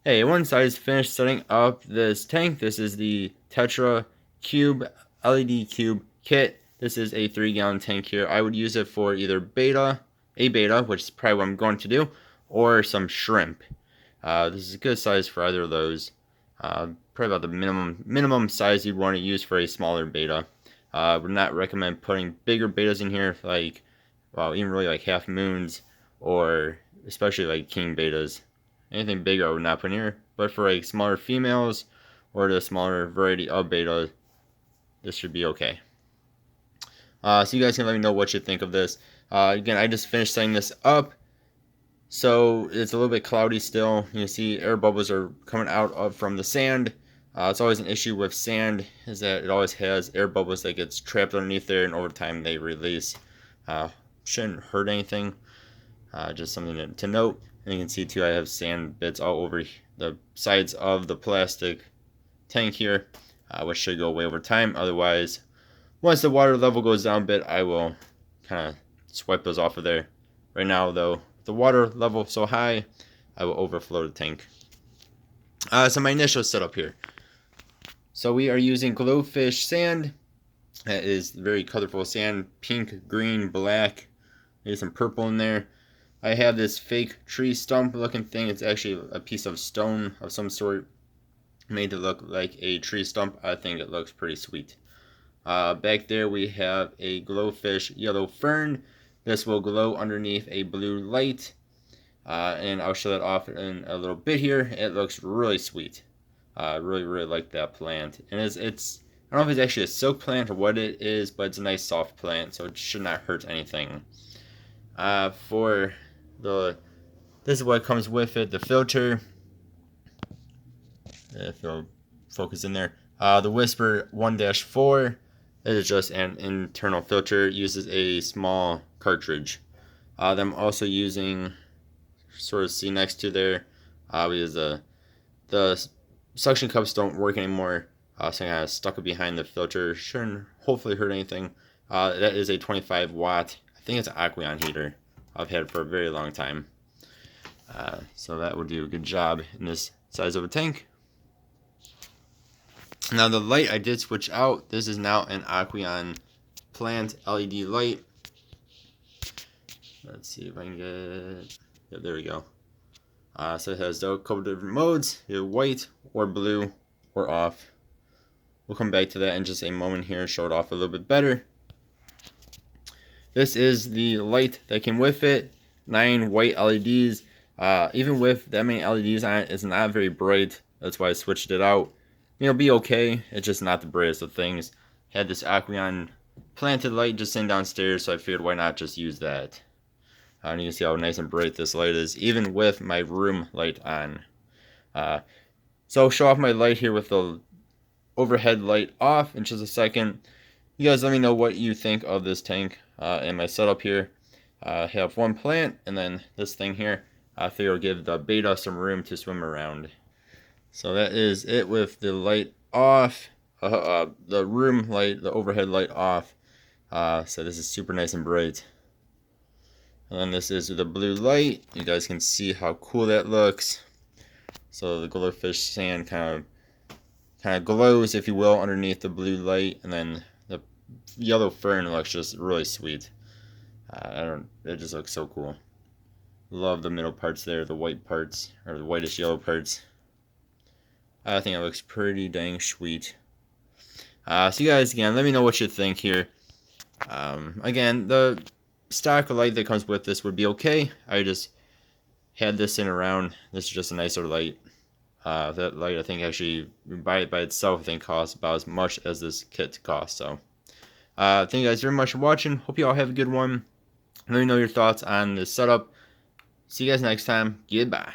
Hey, once I just finished setting up this tank, this is the Tetra Cube LED Cube kit. This is a 3-gallon tank here. I would use it for either a beta, which is probably what I'm going to do, or some shrimp. This is a good size for either of those. Probably about the minimum size you'd want to use for a smaller beta. Would not recommend putting bigger betas in here, like, well, even really like half moons, or especially like king betas. Anything bigger I would not put in here, but for like smaller females or the smaller variety of beta, this should be okay. So you guys can let me know what you think of this. Again, I just finished setting this up, so it's a little bit cloudy still. You can see air bubbles are coming out from the sand. It's always an issue with sand, is that it always has air bubbles that gets trapped underneath there, and over time they release. Shouldn't hurt anything. Just something to note. And you can see too, I have sand bits all over the sides of the plastic tank here, which should go away over time. Otherwise, once the water level goes down a bit, I will kind of swipe those off of there. Right now, though, the water level so high, I will overflow the tank. So my initial setup here. So we are using glowfish sand. That is very colorful sand, pink, green, black. There's some purple in there. I have this fake tree stump looking thing. It's actually a piece of stone of some sort made to look like a tree stump. I think it looks pretty sweet. Back there we have a glowfish yellow fern. This will glow underneath a blue light. And I'll show that off in a little bit here. It looks really sweet. Really like that plant. And it's I don't know if it's actually a silk plant or what it is, but it's a nice soft plant, so it should not hurt anything. This is what comes with it, the filter. If you'll focus in there. The Whisper 1-4 is just an internal filter. It uses a small cartridge. I'm also using, sort of see next to there, because the suction cups don't work anymore. So I kind of stuck it behind the filter. Shouldn't hopefully hurt anything. That is a 25 watt. I think it's an Aquarium heater. I've had it for a very long time. So that would do a good job in this size of a tank. Now the light I did switch out. This is now an Aquarium plant LED light. Let's see if I can get... Yeah, there we go. So it has a couple different modes. Either white or blue or off. We'll come back to that in just a moment here, show it off a little bit better. This is the light that came with it. 9 white LEDs. Even with that many LEDs on it, it's not very bright. That's why I switched it out. It'll be okay. It's just not the brightest of things. Had this Aquarium planted light just sitting downstairs, so I figured why not just use that. And you can see how nice and bright this light is, even with my room light on. So I'll show off my light here with the overhead light off in just a second. You guys let me know what you think of this tank and my setup here. I have one plant and then this thing here. I figure I'll give the beta some room to swim around. So that is it with the light off, the room light, the overhead light off. So this is super nice and bright. And then this is the blue light. You guys can see how cool that looks. So the glowfish sand kind of glows, if you will, underneath the blue light, and then the yellow fern looks just really sweet. It just looks so cool. Love the middle parts there, the white parts, or the whitish yellow parts. I think it looks pretty dang sweet. So you guys, again, let me know what you think here. Again, the stock light that comes with this would be okay. I just had this in around. This is just a nicer light. That light, I think, actually, buy it by itself, I think costs about as much as this kit costs. So, thank you guys very much for watching. Hope you all have a good one. Let me know your thoughts on this setup. See you guys next time. Goodbye.